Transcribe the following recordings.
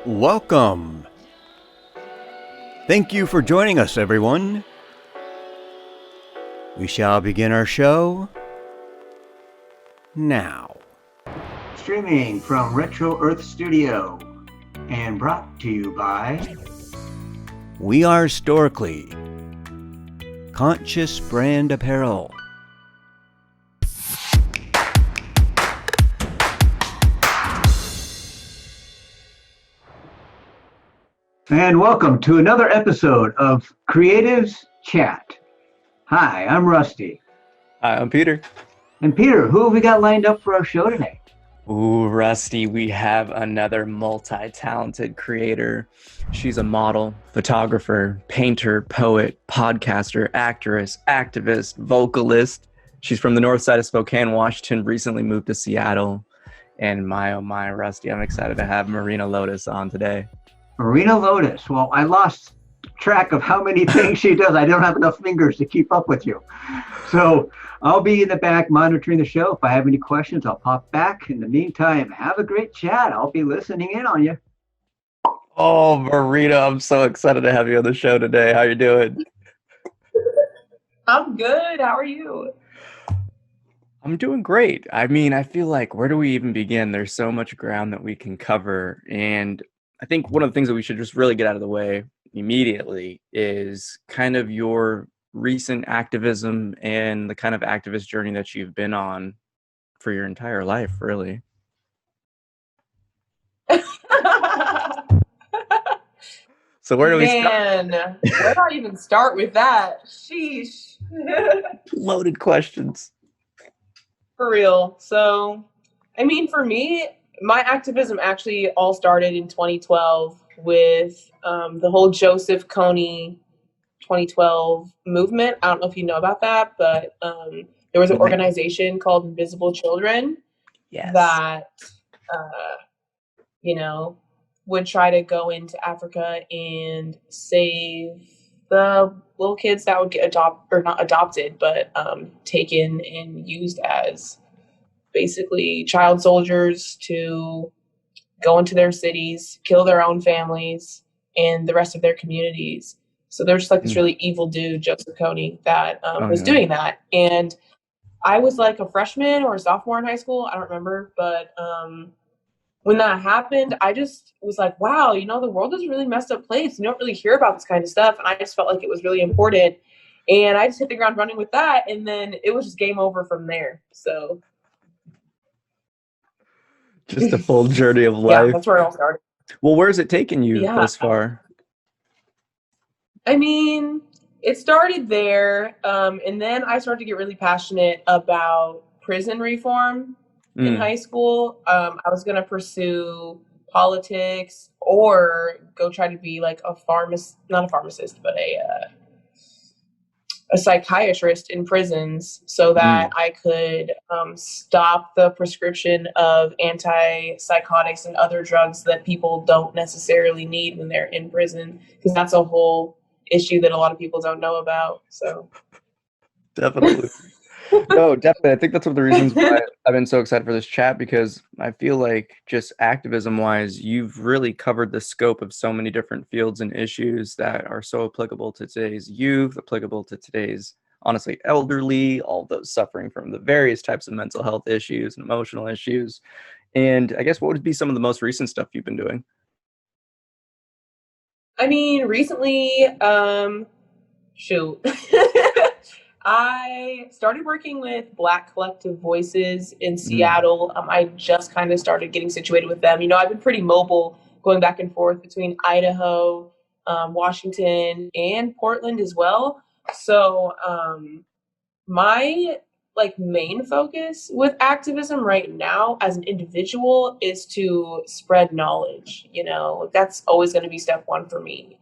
Welcome. Thank you for joining us, everyone. We shall begin our show now. Streaming from Retro Earth Studio and brought to you by We Are Storically, Conscious Brand Apparel. And welcome to another episode of Creatives Chat. Hi, I'm Rusty. Hi, I'm Peter. And Peter, who have we got lined up for our show today? Ooh, Rusty, we have another multi-talented creator. She's a model, photographer, painter, poet, podcaster, actress, activist, vocalist. She's from the north side of Spokane, Washington, recently moved to Seattle. And my, oh my, Rusty, I'm excited to have Marina Lotus on today. Marina Lotus. Well, I lost track of how many things she does. I don't have enough fingers to keep up with you. So I'll be in the back monitoring the show. If I have any questions, I'll pop back. In the meantime, have a great chat. I'll be listening in on you. Oh, Marina, I'm so excited to have you on the show today. How you doing? I'm good. How are you? I'm doing great. I mean, I feel like where do we even begin? There's so much ground that we can cover. And I think one of the things that we should just really get out of the way immediately is kind of your recent activism and the kind of activist journey that you've been on for your entire life, really. So where do we start? Man, where do I even start with that? Sheesh. Loaded questions. For real. So, I mean, for me, my activism actually all started in 2012 with the whole Joseph Kony 2012 movement. I don't know if you know about that, but there was an organization called Invisible Children that, would try to go into Africa and save the little kids that would get not adopted, but taken and used as basically child soldiers to go into their cities, kill their own families and the rest of their communities. So there's just like this really evil dude, Joseph Kony, that was doing that. And I was like a freshman or a sophomore in high school. I don't remember. But when that happened, I just was like, wow, the world is a really messed up place. You don't really hear about this kind of stuff. And I just felt like it was really important. And I just hit the ground running with that. And then it was just game over from there. So just a full journey of life. Yeah, that's where it all started. Well, where's it taken you thus far? I mean, it started there. And then I started to get really passionate about prison reform. In high school. I was going to pursue politics or go try to be like not a pharmacist, but a psychiatrist in prisons so that I could stop the prescription of antipsychotics and other drugs that people don't necessarily need when they're in prison, because that's a whole issue that a lot of people don't know about. So definitely. No, definitely. I think that's one of the reasons why I've been so excited for this chat, because I feel like just activism wise, you've really covered the scope of so many different fields and issues that are so applicable to today's youth, applicable to today's, honestly, elderly, all those suffering from the various types of mental health issues and emotional issues. And I guess what would be some of the most recent stuff you've been doing? I mean, recently, I started working with Black Collective Voices in Seattle. I just kind of started getting situated with them. I've been pretty mobile, going back and forth between Idaho, Washington, and Portland as well. So my main focus with activism right now as an individual is to spread knowledge. That's always going to be step one for me.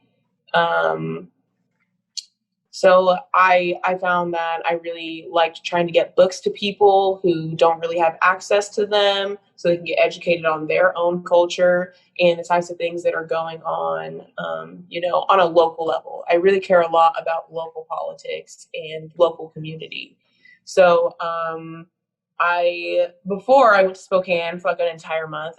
So I found that I really liked trying to get books to people who don't really have access to them so they can get educated on their own culture and the types of things that are going on, on a local level. I really care a lot about local politics and local community. So before I went to Spokane for like an entire month,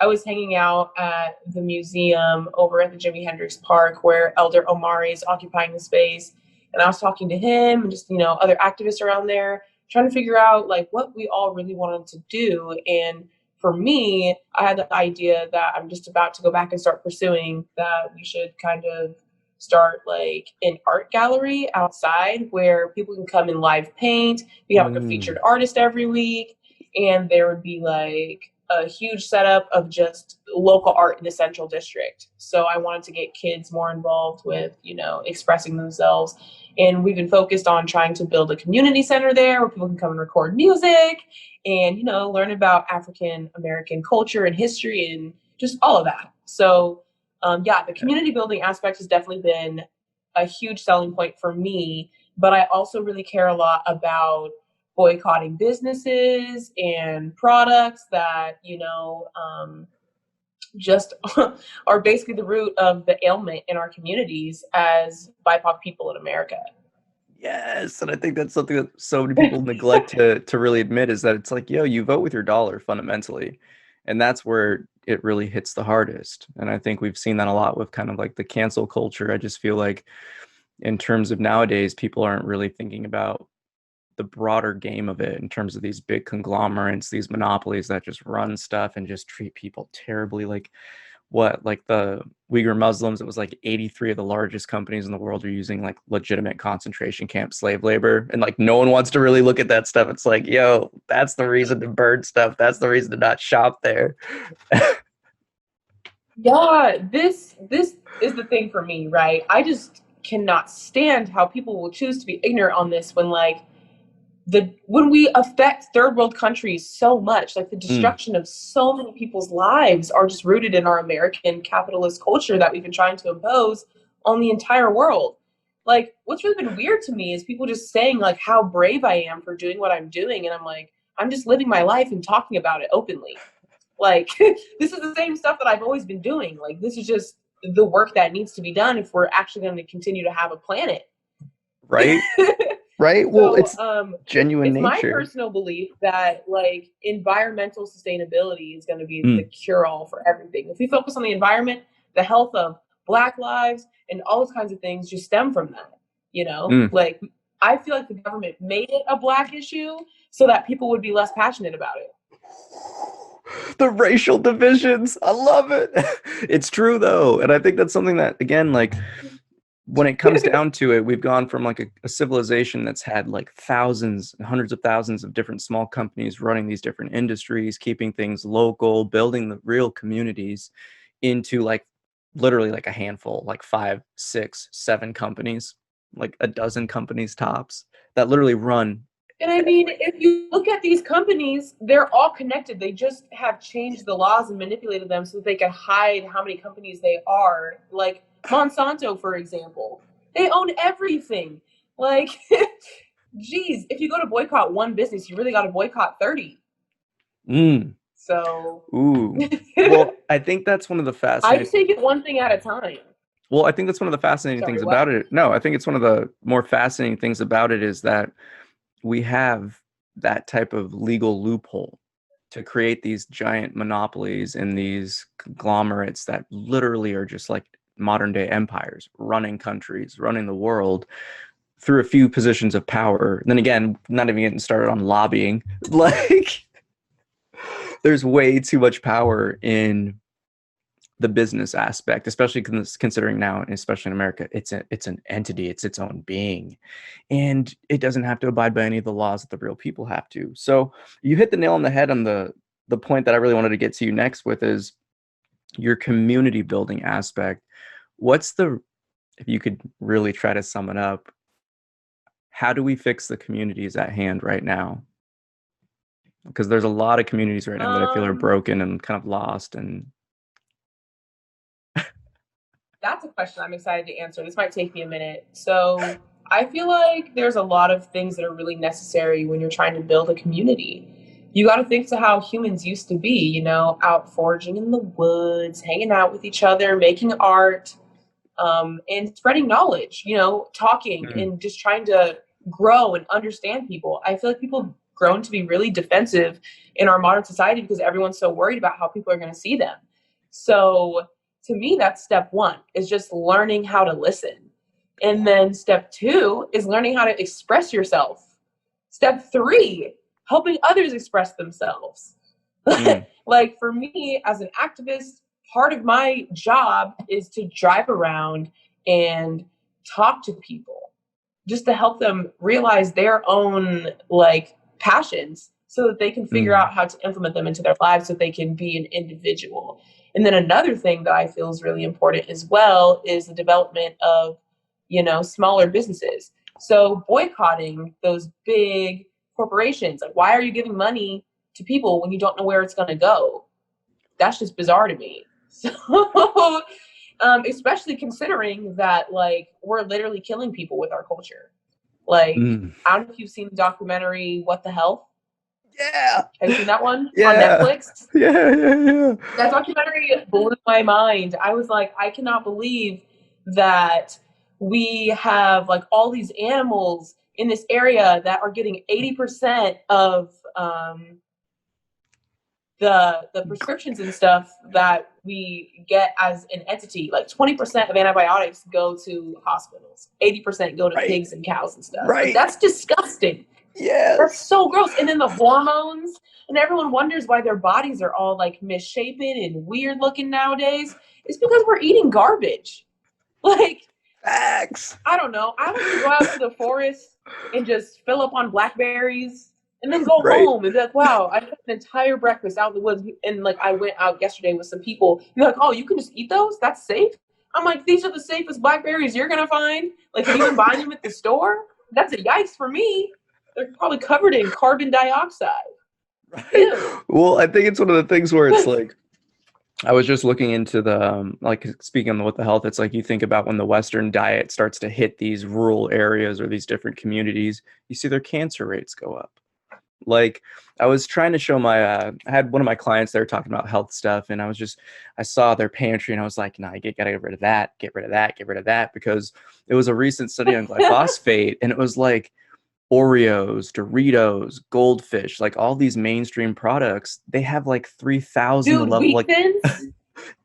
I was hanging out at the museum over at the Jimi Hendrix Park where Elder Omari is occupying the space. And I was talking to him and just, other activists around there, trying to figure out like what we all really wanted to do. And for me, I had the idea that I'm just about to go back and start pursuing that we should kind of start like an art gallery outside where people can come and live paint. We have like a featured artist every week, and there would be like a huge setup of just local art in the central district. So I wanted to get kids more involved with, expressing themselves. And we've been focused on trying to build a community center there where people can come and record music and, learn about African American culture and history and just all of that. So the community building aspect has definitely been a huge selling point for me, but I also really care a lot about boycotting businesses and products that, just are basically the root of the ailment in our communities as BIPOC people in America. Yes, and I think that's something that so many people neglect to really admit is that it's like, you vote with your dollar fundamentally. And that's where it really hits the hardest. And I think we've seen that a lot with kind of like the cancel culture. I just feel like in terms of nowadays, people aren't really thinking about the broader game of it in terms of these big conglomerates, these monopolies that just run stuff and just treat people terribly. Like the Uyghur Muslims, it was like 83 of the largest companies in the world are using like legitimate concentration camp slave labor. And like no one wants to really look at that stuff. It's like, that's the reason to burn stuff. That's the reason to not shop there. Yeah, this is the thing for me, right? I just cannot stand how people will choose to be ignorant on this when when we affect third world countries so much, like the destruction of so many people's lives are just rooted in our American capitalist culture that we've been trying to impose on the entire world. Like, what's really been weird to me is people just saying like how brave I am for doing what I'm doing. And I'm like, I'm just living my life and talking about it openly. Like, this is the same stuff that I've always been doing. Like, this is just the work that needs to be done if we're actually going to continue to have a planet. Right? Right? Well, it's genuine it's nature. My personal belief that like environmental sustainability is going to be the cure-all for everything. If we focus on the environment, the health of Black lives and all those kinds of things just stem from that. Like, I feel like the government made it a Black issue so that people would be less passionate about it. The racial divisions, I love it. It's true though, and I think that's something that, again, like when it comes down to it, we've gone from like a civilization that's had like thousands and hundreds of thousands of different small companies running these different industries, keeping things local, building the real communities, into like literally like a handful, like 5, 6, 7 companies, like a dozen companies tops that literally run. And I mean, if you look at these companies, they're all connected. They just have changed the laws and manipulated them so that they can hide how many companies they are. Like Monsanto, for example, they own everything. Like, geez, if you go to boycott one business, you really got to boycott 30. So. Ooh. Well, I think that's one of the fascinating. I just take it one thing at a time. Well, I think that's one of the fascinating things about it. No, I think it's one of the more fascinating things about it is that we have that type of legal loophole to create these giant monopolies and these conglomerates that literally are just like modern day empires, running countries, running the world through a few positions of power. And then again, not even getting started on lobbying. Like, there's way too much power in the business aspect, especially considering now, and especially in America, it's an entity, it's its own being, and it doesn't have to abide by any of the laws that the real people have to. So you hit the nail on the head on the point that I really wanted to get to you next with is your community building aspect. If you could really try to sum it up, how do we fix the communities at hand right now? Because there's a lot of communities right now that I feel are broken and kind of lost. And that's a question I'm excited to answer. This might take me a minute. So I feel like there's a lot of things that are really necessary when you're trying to build a community. You got to think to how humans used to be, out foraging in the woods, hanging out with each other, making art, and spreading knowledge, talking and just trying to grow and understand people. I feel like people grown to be really defensive in our modern society because everyone's so worried about how people are going to see them. So to me, that's step one, is just learning how to listen. And then step two is learning how to express yourself. Step three, helping others express themselves. Like for me as an activist, part of my job is to drive around and talk to people just to help them realize their own like passions so that they can figure out how to implement them into their lives so they can be an individual. And then another thing that I feel is really important as well is the development of, you know, smaller businesses. So boycotting those big corporations, like why are you giving money to people when you don't know where it's going to go? That's just bizarre to me. So, especially considering that like we're literally killing people with our culture. Like, I don't know if you've seen the documentary What the Health? Yeah. Have you seen that one Yeah. on Netflix? Yeah. That documentary blew my mind. I was like, I cannot believe that we have like all these animals in this area that are getting 80% of the prescriptions and stuff that we get as an entity. Like 20% of antibiotics go to hospitals, 80% go to pigs and cows and stuff. Like, that's disgusting. Yes. That's so gross. And then the hormones, and everyone wonders why their bodies are all like misshapen and weird looking nowadays. It's because we're eating garbage. Like, facts. I don't know. I like to go out to the forest and just fill up on blackberries and then go home and be like, wow, I had an entire breakfast out in the woods. And like, I went out yesterday with some people. And they're like, oh, you can just eat those? That's safe? I'm like, these are the safest blackberries you're going to find. Like, have you been buying them at the store? That's a yikes for me. They're probably covered in carbon dioxide. Right. Well, I think it's one of the things where it's like, I was just looking into the, like speaking on the What the Health, it's like you think about when the Western diet starts to hit these rural areas or these different communities, you see their cancer rates go up. Like I was trying to show I had one of my clients there talking about health stuff, and I saw their pantry and I was like, nah, gotta get rid of that, get rid of that, because it was a recent study on glyphosate and it was like Oreos, Doritos, Goldfish, like all these mainstream products, they have like 3,000 Dude, level, Wheat Thins?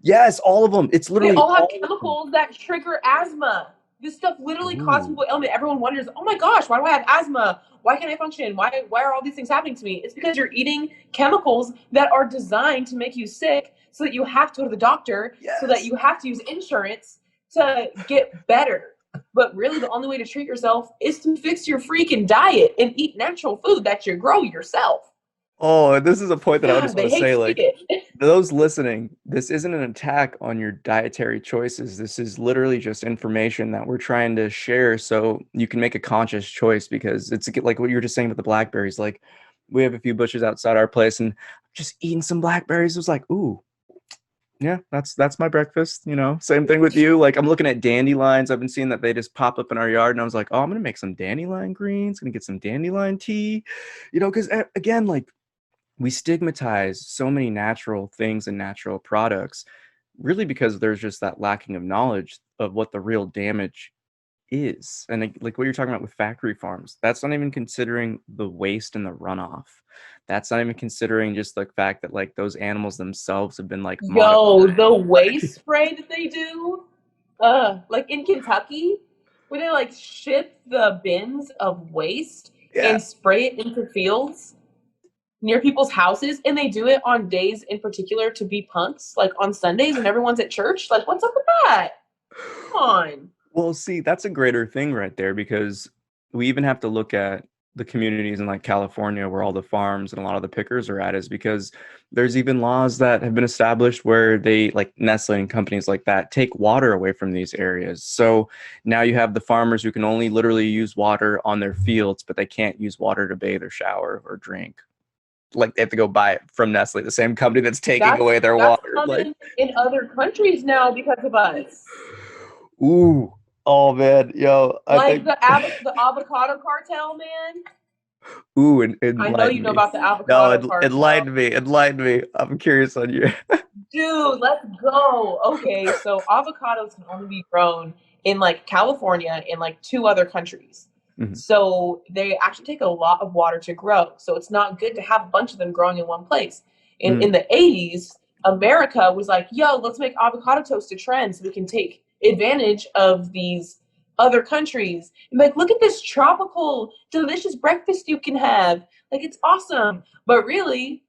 yes, all of them. It's literally they all have chemicals that trigger asthma. This stuff literally causes people ailment. Everyone wonders, oh my gosh, why do I have asthma? Why can't I function? Why are all these things happening to me? It's because you're eating chemicals that are designed to make you sick so that you have to go to the doctor, so that you have to use insurance to get better. But really, the only way to treat yourself is to fix your freaking diet and eat natural food that you grow yourself. Oh, and this is a point that I just want to say, like, it. those listening, this isn't an attack on your dietary choices. This is literally just information that we're trying to share so you can make a conscious choice, because it's like what you were just saying with the blackberries. Like, we have a few bushes outside our place and just eating some blackberries was like, ooh, yeah, that's my breakfast, you know. Same thing with you. Like, I'm looking at dandelions. I've been seeing that they just pop up in our yard, and I was like, oh, I'm gonna make some dandelion greens, gonna get some dandelion tea, you know, because again, like, we stigmatize so many natural things and natural products really because there's just that lacking of knowledge of what the real damage is. And like what you're talking about with factory farms, that's not even considering the waste and the runoff. That's not even considering just the fact that like those animals themselves have been like modified. The waste spray that they do, like in Kentucky, where they like ship the bins of waste and spray it into fields near people's houses, and they do it on days in particular to be punks, like on Sundays when everyone's at church. Like, what's up with that? Come on. Well, see, that's a greater thing right there, because we even have to look at the communities in like California where all the farms and a lot of the pickers are at, is because there's even laws that have been established where they, like Nestle and companies like that, take water away from these areas. So now you have the farmers who can only literally use water on their fields, but they can't use water to bathe or shower or drink. Like, they have to go buy it from Nestle, the same company that's taking away their water. Like, in other countries now because of us. Ooh, oh man, yo, I think the avocado cartel, man. Ooh, and I know you know about the avocado cartel. Enlighten me. I'm curious on you. Dude, let's go. Okay, so avocados can only be grown in like California and like 2 other countries. Mhm. So they actually take a lot of water to grow. So it's not good to have a bunch of them growing in one place. And in the 80s, America was like, yo, let's make avocado toast a trend so we can take advantage of these other countries. And like, look at this tropical, delicious breakfast you can have. Like, it's awesome. But really,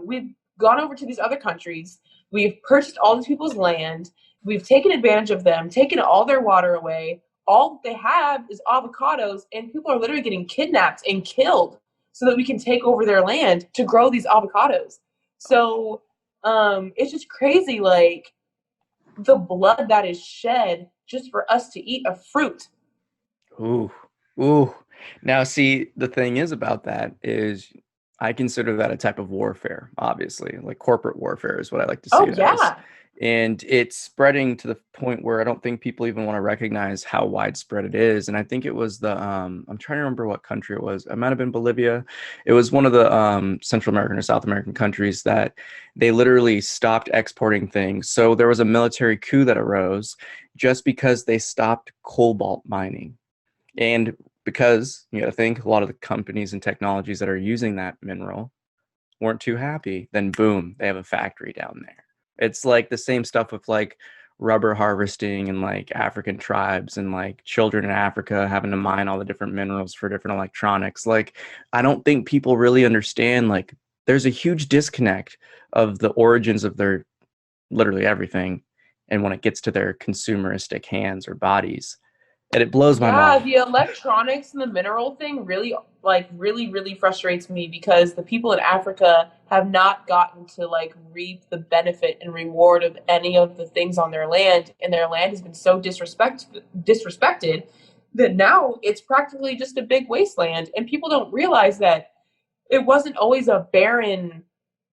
we've gone over to these other countries. We've purchased all these people's land. We've taken advantage of them, taken all their water away. All they have is avocados, and people are literally getting kidnapped and killed so that we can take over their land to grow these avocados. So it's just crazy, like the blood that is shed just for us to eat a fruit. Ooh, ooh. Now, see, the thing is about that is I consider that a type of warfare, obviously. Like corporate warfare is what I like to see Oh it as. yeah, And it's spreading to the point where I don't think people even want to recognize how widespread it is. And I think it was the I'm trying to remember what country it was. It might have been Bolivia. It was one of the Central American or South American countries that they literally stopped exporting things. So there was a military coup that arose just because they stopped cobalt mining. And because you got to think a lot of the companies and technologies that are using that mineral weren't too happy, then boom, they have a factory down there. It's like the same stuff with like rubber harvesting and like African tribes and like children in Africa having to mine all the different minerals for different electronics. Like, I don't think people really understand, like, there's a huge disconnect of the origins of their literally everything and when it gets to their consumeristic hands or bodies. And it blows my yeah. mind. The electronics and the mineral thing really, really frustrates me because the people in Africa have not gotten to like reap the benefit and reward of any of the things on their land, and their land has been so disrespected that now it's practically just a big wasteland, and people don't realize that it wasn't always a barren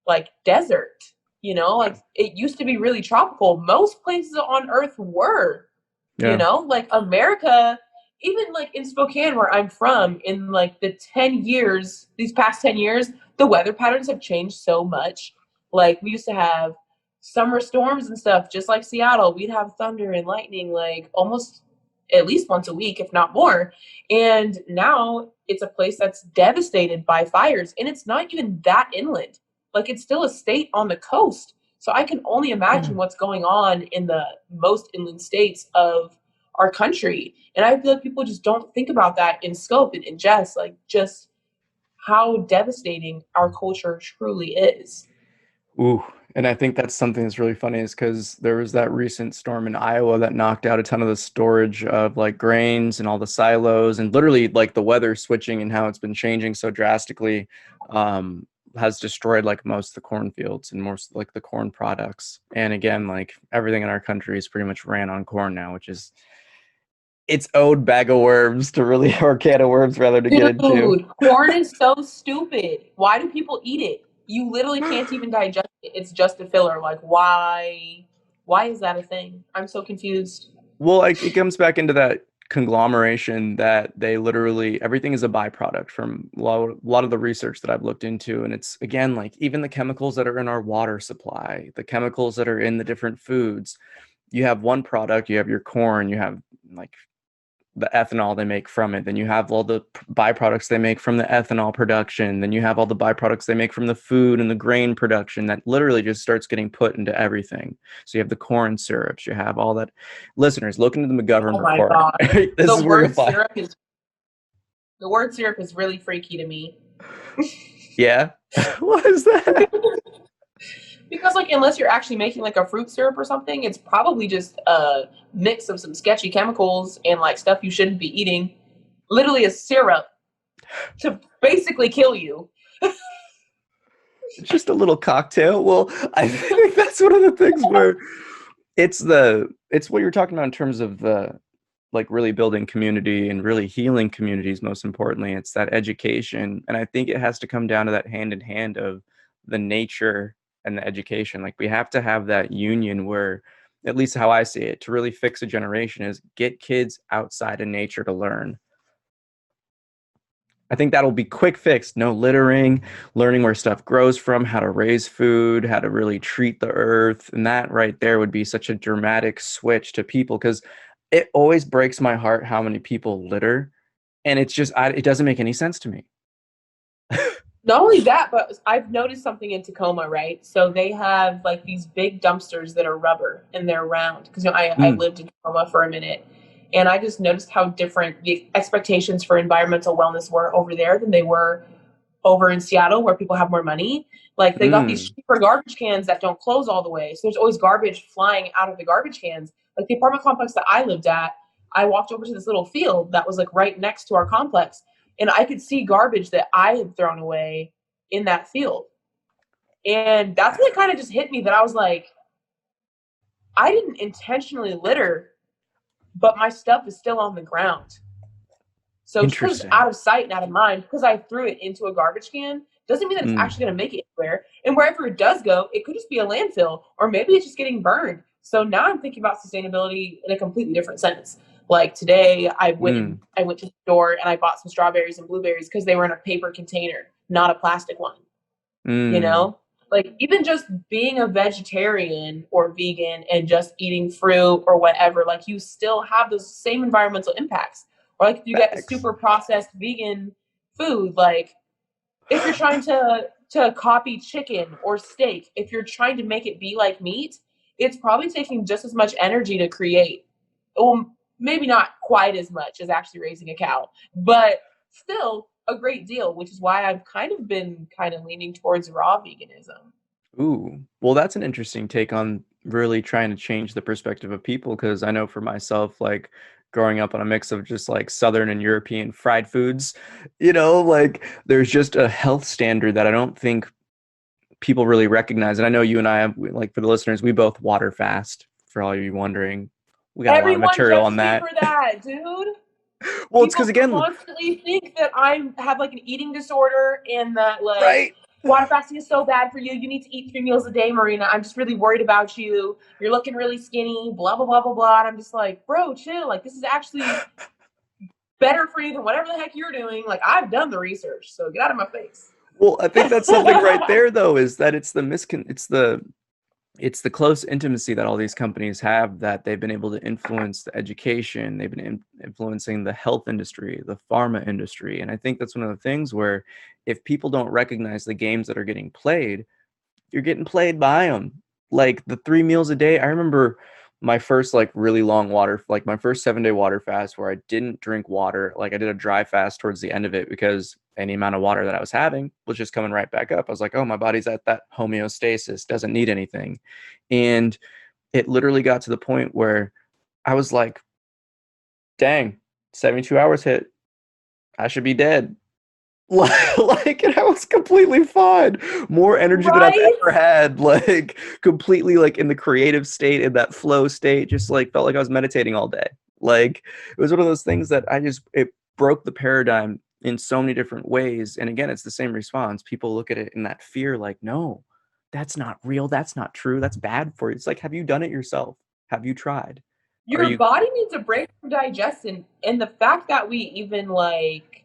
like desert. You know, like it used to be really tropical. Most places on Earth were, you Yeah. know, like America, even like in Spokane, where I'm from, in like these past 10 years, the weather patterns have changed so much. Like we used to have summer storms and stuff, just like Seattle. We'd have thunder and lightning like almost at least once a week, if not more. And now it's a place that's devastated by fires, and it's not even that inland. Like it's still a state on the coast. So I can only imagine what's going on in the most inland states of our country. And I feel like people just don't think about that in scope and ingest, like just how devastating our culture truly is. Ooh, and I think that's something that's really funny is because there was that recent storm in Iowa that knocked out a ton of the storage of like grains and all the silos, and literally like the weather switching and how it's been changing so drastically has destroyed like most of the cornfields and most like the corn products. And again, like everything in our country is pretty much ran on corn now, which is its own bag of worms to really, or can of worms rather, to get into. Dude, corn is so stupid. Why do people eat it? You literally can't even digest it. It's just a filler. Like why? Why is that a thing? I'm so confused. Well, like it comes back into that conglomeration that they literally everything is a byproduct from a lot of the research that I've looked into. And it's again like even the chemicals that are in our water supply, the chemicals that are in the different foods. You have one product, you have your corn, you have like the ethanol they make from it. Then you have all the byproducts they make from the ethanol production. Then you have all the byproducts they make from the food and the grain production that literally just starts getting put into everything. So you have the corn syrups, you have all that. Listeners, look into the McGovern Oh my report. god. This The is where you'll word find. syrup is the word syrup is really freaky to me. Yeah. What is that? Because like unless you're actually making like a fruit syrup or something, it's probably just a mix of some sketchy chemicals and like stuff you shouldn't be eating. Literally a syrup to basically kill you. It's just a little cocktail. Well, I think that's one of the things where it's what you're talking about in terms of the like really building community and really healing communities. Most importantly, it's that education, and I think it has to come down to that hand in hand of the nature and the education. Like we have to have that union where, at least how I see it, to really fix a generation is get kids outside in nature to learn. I think that'll be quick fix. No littering, learning where stuff grows from, how to raise food, how to really treat the earth. And that right there would be such a dramatic switch to people, because it always breaks my heart how many people litter And it's just, it doesn't make any sense to me. Not only that, but I've noticed something in Tacoma, right? So they have like these big dumpsters that are rubber and they're round. Because I lived in Tacoma for a minute, and I just noticed how different the expectations for environmental wellness were over there than they were over in Seattle, where people have more money. Like they got these cheaper garbage cans that don't close all the way, so there's always garbage flying out of the garbage cans. Like the apartment complex that I lived at, I walked over to this little field that was like right next to our complex, and I could see garbage that I had thrown away in that field. And that's when it kind of just hit me that I was like, I didn't intentionally litter, but my stuff is still on the ground. So just because it's out of sight and out of mind, because I threw it into a garbage can, doesn't mean that it's actually going to make it anywhere. And wherever it does go, it could just be a landfill, or maybe it's just getting burned. So now I'm thinking about sustainability in a completely different sense. Like today, I went to the store and I bought some strawberries and blueberries because they were in a paper container, not a plastic one. You know, like even just being a vegetarian or vegan and just eating fruit or whatever, like you still have those same environmental impacts. Or like if you get super processed vegan food, like if you're trying to copy chicken or steak, if you're trying to make it be like meat, it's probably taking just as much energy to create. Well, maybe not quite as much as actually raising a cow, but still a great deal, which is why I've been leaning towards raw veganism. Ooh, well, that's an interesting take on really trying to change the perspective of people. Because I know for myself, like growing up on a mix of just like Southern and European fried foods, like there's just a health standard that I don't think people really recognize. And I know you and I have, like for the listeners, we both water fast, for all you wondering. We got a lot of material on that. For that, dude. Well, it's because again, constantly think that I have like an eating disorder and that like water fasting is so bad for you. You need to eat 3 meals a day, Marina. I'm just really worried about you. You're looking really skinny, blah, blah, blah, blah, blah. And I'm just like, bro, chill. Like this is actually better for you than whatever the heck you're doing. Like I've done the research, so get out of my face. Well, I think that's something right there though, is that it's the close intimacy that all these companies have, that they've been able to influence the education. They've been influencing the health industry, the pharma industry. And I think that's one of the things where if people don't recognize the games that are getting played, you're getting played by them. Like the 3 meals a day. I remember my first like really long like my first 7-day water fast where I didn't drink water. Like I did a dry fast towards the end of it because any amount of water that I was having was just coming right back up. I was like, oh, my body's at that homeostasis, doesn't need anything. And it literally got to the point where I was like, dang, 72 hours hit. I should be dead. Like, and I was completely fine. More energy than I've ever had. Like, completely like in the creative state, in that flow state, just like felt like I was meditating all day. Like, it was one of those things that it broke the paradigm in so many different ways. And again, it's the same response. People look at it in that fear, like, no, that's not real. That's not true. That's bad for you. It's like, have you done it yourself? Have you tried? Your body needs a break from digestion. And the fact that we even like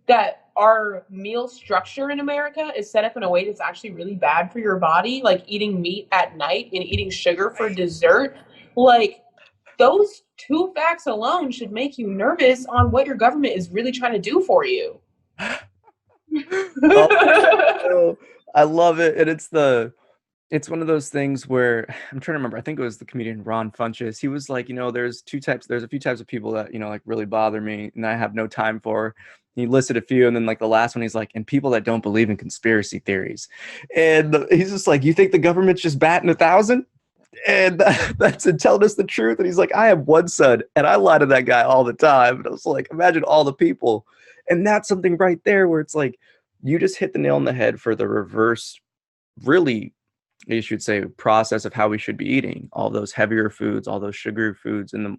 that our meal structure in America is set up in a way that's actually really bad for your body, like eating meat at night and eating sugar for dessert, like those 2 facts alone should make you nervous on what your government is really trying to do for you. Oh, I love it. And it's one of those things where I'm trying to remember. I think it was the comedian Ron Funches. He was like, there's a few types of people that, like really bother me and I have no time for. He listed a few, and then like the last one, he's like, and people that don't believe in conspiracy theories. And he's just like, you think the government's just batting 1,000? And that's it, telling us the truth. And he's like, I have one son, and I lie to that guy all the time. And I was like, imagine all the people. And that's something right there where it's like, you just hit the nail on the head for the reverse, really, you should say, process of how we should be eating all those heavier foods, all those sugary foods in the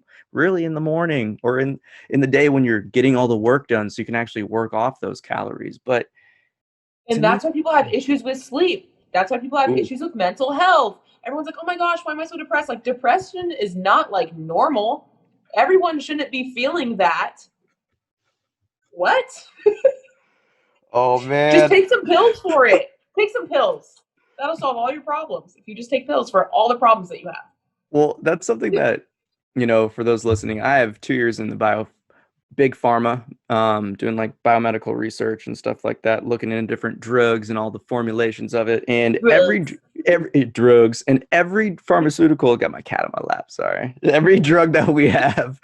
morning or in the day when you're getting all the work done, so you can actually work off those calories. But that's why people have issues with sleep. That's why people have issues with mental health. Everyone's like, oh my gosh, why am I so depressed? Like depression is not like normal. Everyone shouldn't be feeling that. What? Oh man. Just take some pills for it. Take some pills. That'll solve all your problems if you just take pills for all the problems that you have. Well, that's something that, for those listening, I have 2 years in the big pharma, doing like biomedical research and stuff like that, looking into different drugs and all the formulations of it. And Drugs. every drugs and every pharmaceutical, got my cat on my lap, sorry. Every drug that we have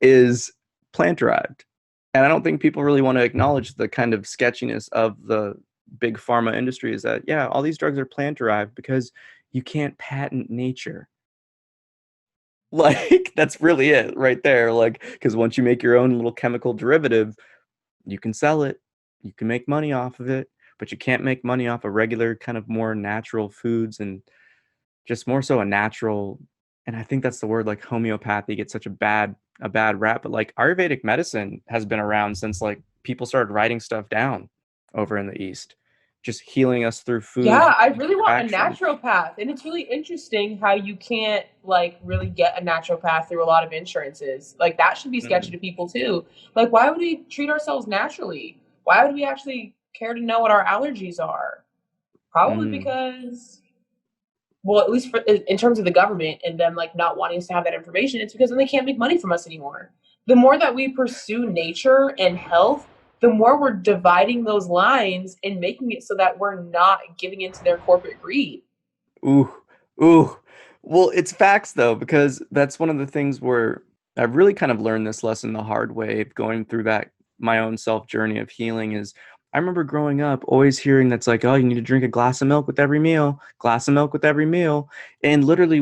is plant derived. And I don't think people really want to acknowledge the kind of sketchiness of the big pharma industry is that, yeah, all these drugs are plant derived because you can't patent nature. Like, that's really it right there. Like, because once you make your own little chemical derivative, you can sell it, you can make money off of it, but you can't make money off of regular kind of more natural foods and just more so a natural. And I think that's the word, like homeopathy gets such a bad rap, but like Ayurvedic medicine has been around since like people started writing stuff down over in the East, just healing us through food Yeah, I really want a action. naturopath. And it's really interesting how you can't like really get a naturopath through a lot of insurances. Like that should be sketchy Mm, to people too. Like why would we treat ourselves naturally? Why would we actually care to know what our allergies are? Probably mm, because well, at least for, in terms of the government and them like not wanting us to have that information, it's because then they can't make money from us anymore. The more that we pursue nature and health, the more we're dividing those lines and making it so that we're not giving into their corporate greed. ooh, ooh. Well, it's facts though, because that's one of the things where I've really kind of learned this lesson the hard way, going through that my own self journey of healing is I remember growing up always hearing that's like, oh, you need to drink a glass of milk with every meal, glass of milk with every meal. And literally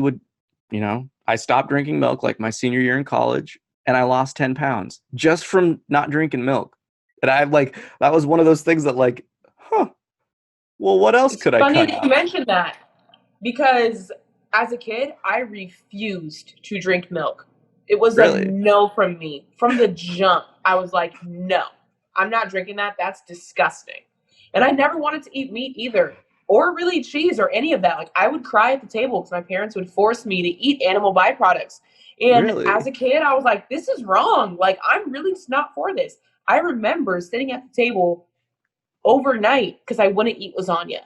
I stopped drinking milk like my senior year in college and I lost 10 pounds just from not drinking milk. And I like, that was one of those things that like, huh, well, what else It's could I funny cut that you out? mentioned that because as a kid, I refused to drink milk. It was a Really? no from me. From the jump, I was like, no, I'm not drinking that. That's disgusting. And I never wanted to eat meat either, or really cheese or any of that. Like, I would cry at the table because my parents would force me to eat animal byproducts. And as Really? a kid, I was like, this is wrong. Like, I'm really not for this. I remember sitting at the table overnight because I wouldn't eat lasagna.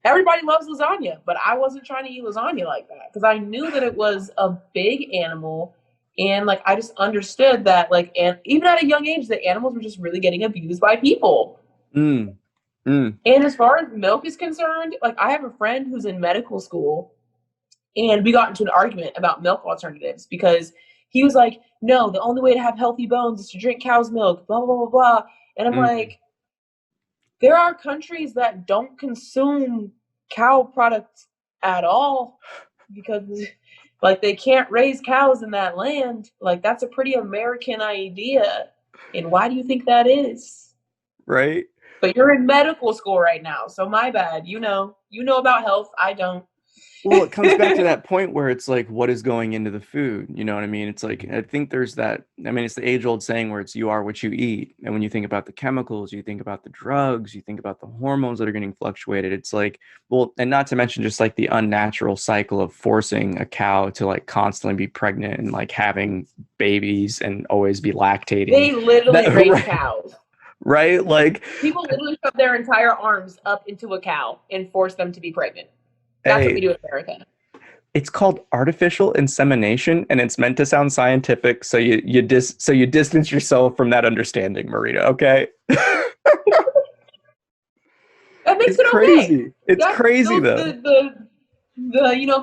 Everybody loves lasagna, but I wasn't trying to eat lasagna like that because I knew that it was a big animal. And like, I just understood that, like, and even at a young age, that animals were just really getting abused by people. Mm, mm, And as far as milk is concerned, like, I have a friend who's in medical school, and we got into an argument about milk alternatives because he was like, no, the only way to have healthy bones is to drink cow's milk, blah, blah, blah, blah. And I'm mm. like, there are countries that don't consume cow products at all because like they can't raise cows in that land. Like that's a pretty American idea. And why do you think that is? Right? But you're in medical school right now, so my bad. You know about health. I don't. Well, it comes back to that point where it's like, what is going into the food? You know what I mean? It's like, I think there's that. I mean, it's the age old saying where it's you are what you eat. And when you think about the chemicals, you think about the drugs, you think about the hormones that are getting fluctuated. It's like, well, and not to mention just like the unnatural cycle of forcing a cow to like constantly be pregnant and like having babies and always be lactating. They literally That, raise right? cows. Right? Like, People literally shove their entire arms up into a cow and force them to be pregnant. That's what we hey, do in America. it's called artificial insemination, and it's meant to sound scientific, so you distance yourself from that understanding, Marina. Okay, That makes it's it okay. crazy. It's That crazy those though. the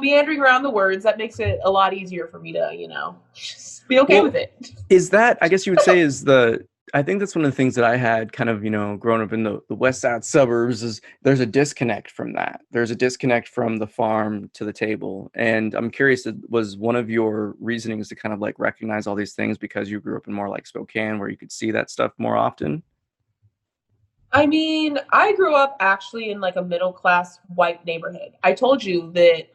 meandering around the words, that makes it a lot easier for me to just be okay Well, with it. is that, I guess you would say, is the, I think that's one of the things that I had kind of, growing up in the West Side suburbs is there's a disconnect from that. There's a disconnect from the farm to the table. And I'm curious, was one of your reasonings to kind of like recognize all these things because you grew up in more like Spokane where you could see that stuff more often? I mean, I grew up actually in like a middle class white neighborhood. I told you that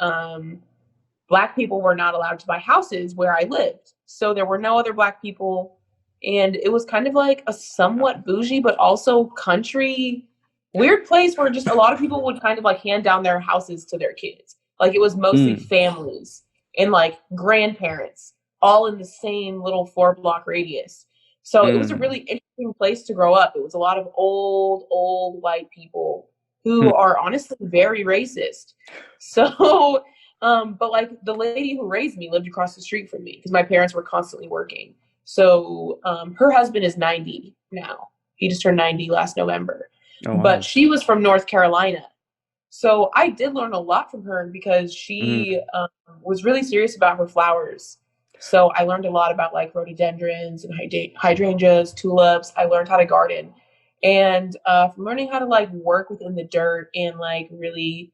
black people were not allowed to buy houses where I lived. So there were no other black people. And it was kind of like a somewhat bougie, but also country, weird place where just a lot of people would kind of like hand down their houses to their kids. Like it was mostly Mm, families and like grandparents all in the same little 4 block radius. So it was a mm, really interesting place to grow up. It was a lot of old white people hmm, who are honestly very racist. So But like the lady who raised me lived across the street from me because my parents were constantly working. So her husband is 90 now. He just turned 90 last November. Oh But wow. she was from North Carolina. So I did learn a lot from her because she was really serious about her flowers. So I learned a lot about like rhododendrons and hydrangeas, tulips. I learned how to garden. And from learning how to like work within the dirt and like really,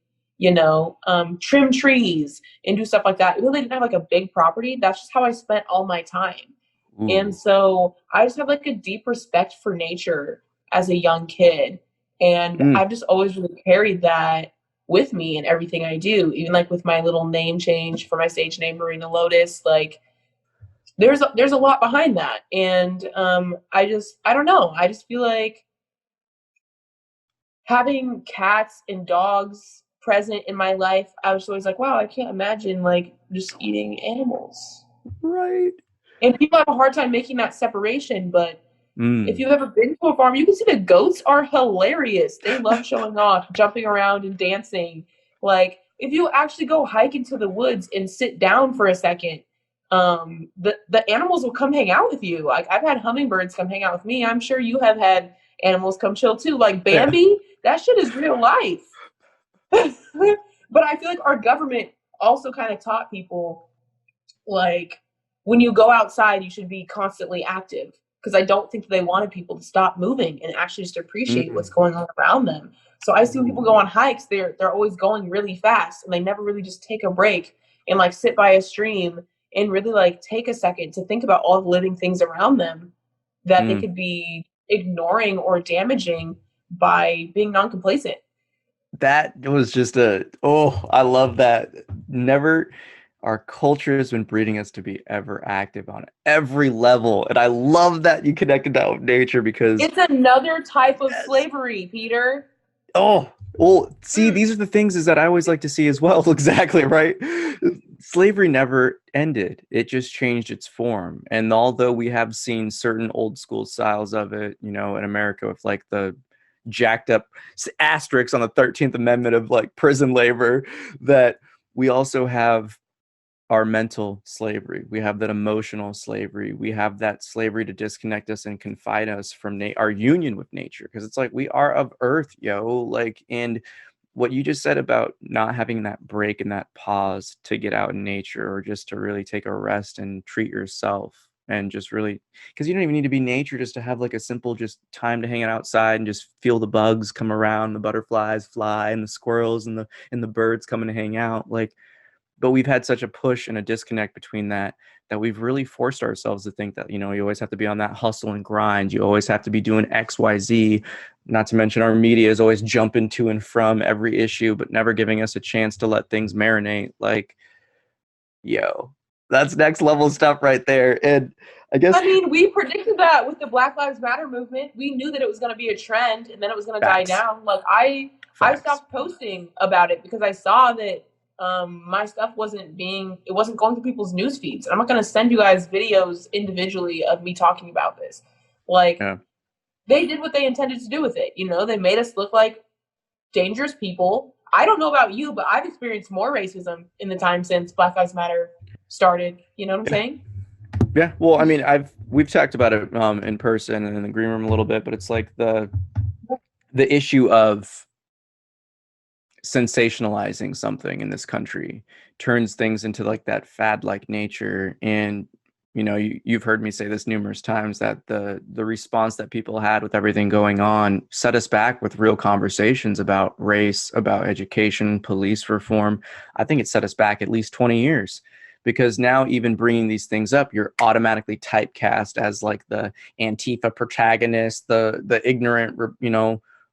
trim trees and do stuff like that. Even though I didn't have like a big property, that's just how I spent all my time. And Ooh. so I just have like a deep respect for nature as a young kid. And Mm. I've just always really carried that with me in everything I do, even like with my little name change for my stage name, Marina Lotus. Like there's a lot behind that. And I don't know. I just feel like having cats and dogs present in my life, I was always like, wow, I can't imagine like just eating animals. Right. And people have a hard time making that separation, but if Mm. you've ever been to a farm, you can see the goats are hilarious. They love showing off, jumping around and dancing. Like if you actually go hike into the woods and sit down for a second, the animals will come hang out with you. Like I've had hummingbirds come hang out with me. I'm sure you have had animals come chill too. Like Yeah. Bambi, that shit is real life. But I feel like our government also kind of taught people like when you go outside, you should be constantly active because I don't think they wanted people to stop moving and actually just appreciate what's Mm. going on around them. So I see when people go Ooh. on hikes, they're always going really fast and they never really just take a break and like sit by a stream and really like take a second to think about all the living things around them that they Mm. could be ignoring or damaging by being non-complacent. That was just I love that. Never, our culture has been breeding us to be ever active on every level. And I love that you connected that with nature because, It's another type of yes. slavery, Peter. Oh, well, see, these are the things is that I always like to see as well. Exactly, right? Slavery never ended. It just changed its form. And although we have seen certain old school styles of it, in America with like the jacked up asterisks on the 13th Amendment of like prison labor, that we also have our mental slavery. We have that emotional slavery. We have that slavery to disconnect us and confine us from our union with nature. Because it's like we are of earth, yo. Like, and what you just said about not having that break and that pause to get out in nature or just to really take a rest and treat yourself and just really, because you don't even need to be nature just to have like a simple just time to hang out outside and just feel the bugs come around, the butterflies fly and the squirrels and the birds come and hang out. Like, but we've had such a push and a disconnect between that we've really forced ourselves to think that, you always have to be on that hustle and grind. You always have to be doing XYZ. Not to mention our media is always jumping to and from every issue, but never giving us a chance to let things marinate. Like, yo, that's next level stuff right there. And I guess I mean, we predicted that with the Black Lives Matter movement. We knew that it was going to be a trend and then it was going to die facts, down. Like I facts. stopped posting about it because I saw that my stuff wasn't going to people's news feeds. I'm not going to send you guys videos individually of me talking about this. Like Yeah. they did what they intended to do with it. They made us look like dangerous people. I don't know about you, but I've experienced more racism in the time since Black Lives Matter started. You know what I'm Yeah. saying? Yeah. Well, I mean, we've talked about it in person and in the green room a little bit, but it's like the issue of sensationalizing something in this country turns things into like that fad like nature. And you've heard me say this numerous times that the response that people had with everything going on set us back with real conversations about race, about education, police reform. I think it set us back at least 20 years, because now even bringing these things up, you're automatically typecast as like the Antifa protagonist, the ignorant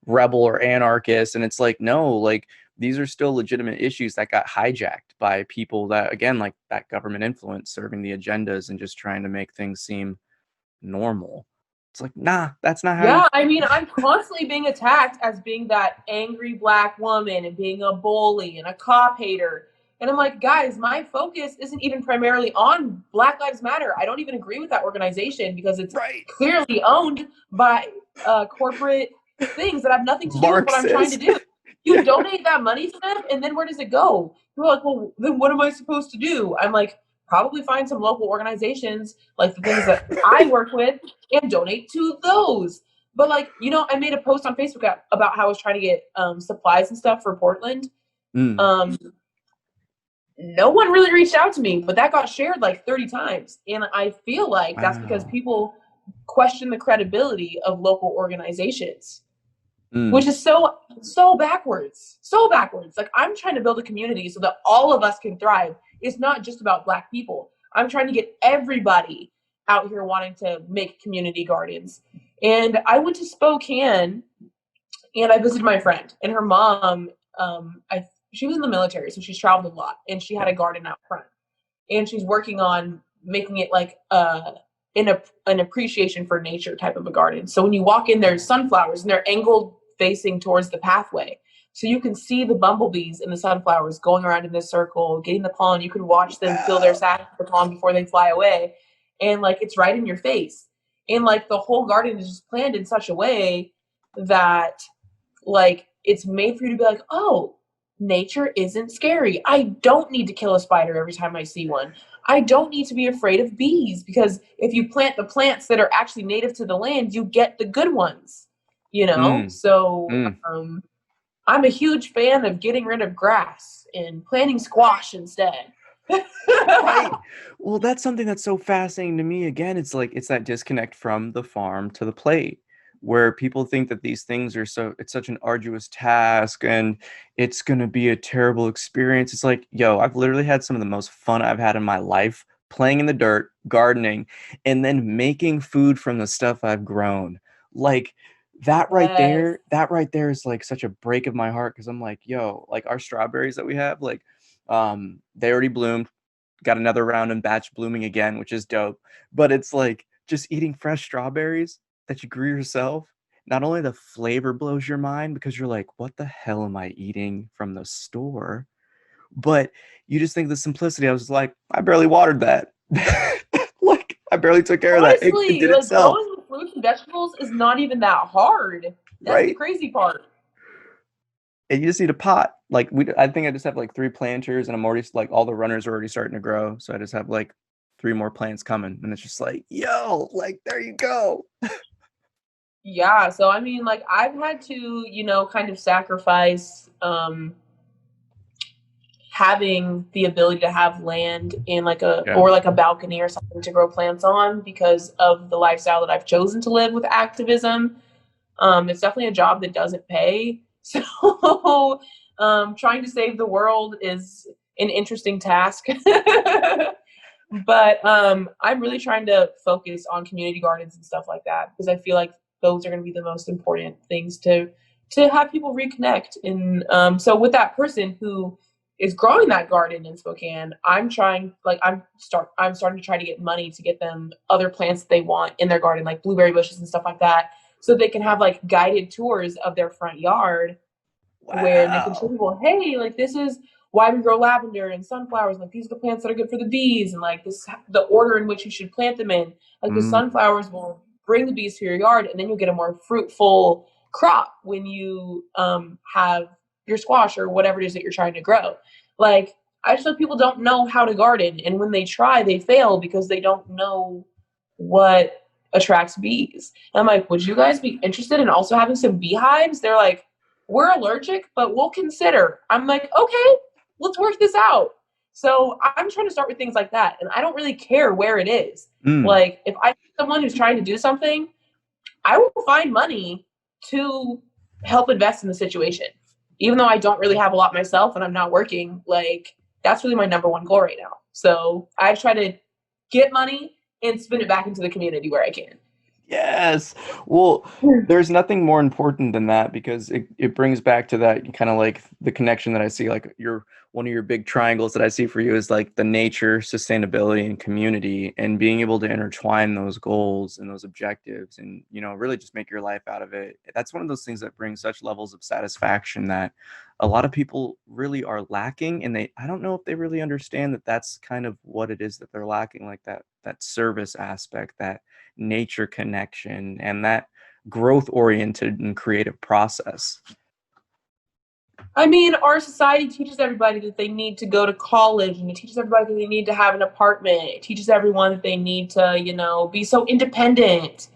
rebel or anarchist. And it's like, no, like these are still legitimate issues that got hijacked by people that, again, like that government influence serving the agendas and just trying to make things seem normal. It's like, nah, that's not how you. Yeah, I mean, I'm constantly being attacked as being that angry Black woman and being a bully and a cop hater. And I'm like, guys, my focus isn't even primarily on Black Lives Matter. I don't even agree with that organization because it's Right. clearly owned by corporate things that have nothing to do with what I'm trying to Marxist. do. You donate that money to them, and then where does it go? You're like, well, then what am I supposed to do? I'm like, probably find some local organizations, like the things that I work with, and donate to those. But like, I made a post on Facebook about how I was trying to get supplies and stuff for Portland. Mm. No one really reached out to me, but that got shared like 30 times. And I feel like that's because Wow. people question the credibility of local organizations, which Mm. is so backwards. So backwards. Like, I'm trying to build a community so that all of us can thrive. It's not just about Black people. I'm trying to get everybody out here wanting to make community gardens. And I went to Spokane and I visited my friend, and her mom, she was in the military, so she's traveled a lot, and she had Yeah. a garden out front, and she's working on making it like an appreciation for nature type of a garden. So when you walk in, there's sunflowers, and they're angled facing towards the pathway, so you can see the bumblebees and the sunflowers going around in this circle, getting the pollen. You can watch them fill their sac with pollen before they fly away, and like it's right in your face. And like the whole garden is just planned in such a way that like it's made for you to be like, oh, nature isn't scary. I don't need to kill a spider every time I see one. I don't need to be afraid of bees, because if you plant the plants that are actually native to the land, you get the good ones, Mm. So Mm. I'm a huge fan of getting rid of grass and planting squash instead. Right. Well, that's something that's so fascinating to me. Again, it's like it's that disconnect from the farm to the plate, where people think that these things are it's such an arduous task and it's going to be a terrible experience. It's like, yo, I've literally had some of the most fun I've had in my life playing in the dirt, gardening, and then making food from the stuff I've grown. Like Yes. that right there is like such a break of my heart, because I'm like, yo, like our strawberries that we have, like they already bloomed, got another round and batch blooming again, which is dope. But it's like just eating fresh strawberries that you grew yourself. Not only the flavor blows your mind because you're like, what the hell am I eating from the store? But you just think the simplicity. I was like, I barely watered that. Like I barely took care of that. It Honestly, did like itself, growing fruits and vegetables is not even that hard. That's the right? crazy part. And you just need a pot. Like I think I just have like 3 planters, and I'm already like all the runners are already starting to grow. So I just have like 3 more plants coming, and it's just like, yo, like there you go. Yeah, so I mean, like I've had to, kind of sacrifice having the ability to have land in like Yeah. or like a balcony or something to grow plants on, because of the lifestyle that I've chosen to live with activism. It's definitely a job that doesn't pay. So trying to save the world is an interesting task. But I'm really trying to focus on community gardens and stuff like that, because I feel like those are going to be the most important things to have people reconnect. And so with that person who is growing that garden in Spokane, I'm trying, like I'm starting to try to get money to get them other plants that they want in their garden, like blueberry bushes and stuff like that, so they can have like guided tours of their front yard where they can show Wow. people, hey, like this is why we grow lavender and sunflowers, like these are the plants that are good for the bees, and like this the order in which you should plant them in. Like the Mm. sunflowers will bring the bees to your yard, and then you'll get a more fruitful crop when you have your squash or whatever it is that you're trying to grow. Like I just feel people don't know how to garden, and when they try, they fail because they don't know what attracts bees. And I'm like, would you guys be interested in also having some beehives? They're like, we're allergic, but we'll consider. I'm like, okay, let's work this out. So I'm trying to start with things like that. And I don't really care where it is. Mm. Like, if I see someone who's trying to do something, I will find money to help invest in the situation. Even though I don't really have a lot myself and I'm not working, like, that's really my number one goal right now. So I try to get money and spin it back into the community where I can. Yes. Well, there's nothing more important than that, because it brings back to that kind of like the connection that I see, like one of your big triangles that I see for you is like the nature, sustainability, and community, and being able to intertwine those goals and those objectives and, really just make your life out of it. That's one of those things that brings such levels of satisfaction that a lot of people really are lacking. And I don't know if they really understand that that's kind of what it is that they're lacking, like that service aspect, that nature connection, and that growth oriented and creative process. I mean, our society teaches everybody that they need to go to college, and it teaches everybody that they need to have an apartment. It teaches everyone that they need to, be so independent.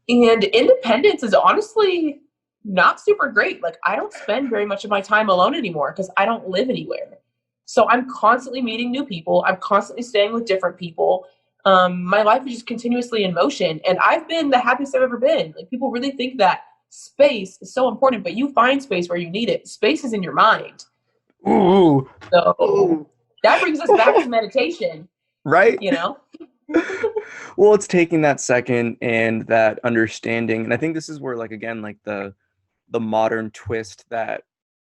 And independence is honestly not super great. Like, I don't spend very much of my time alone anymore because I don't live anywhere. So I'm constantly meeting new people. I'm constantly staying with different people. My life is just continuously in motion, and I've been the happiest I've ever been. Like, people really think that space is so important, but you find space where you need it. Space is in your mind. Ooh, So ooh, that brings us back to meditation, right? you know? Well, it's taking that second and that understanding, and I think this is where, like, again, like the modern twist that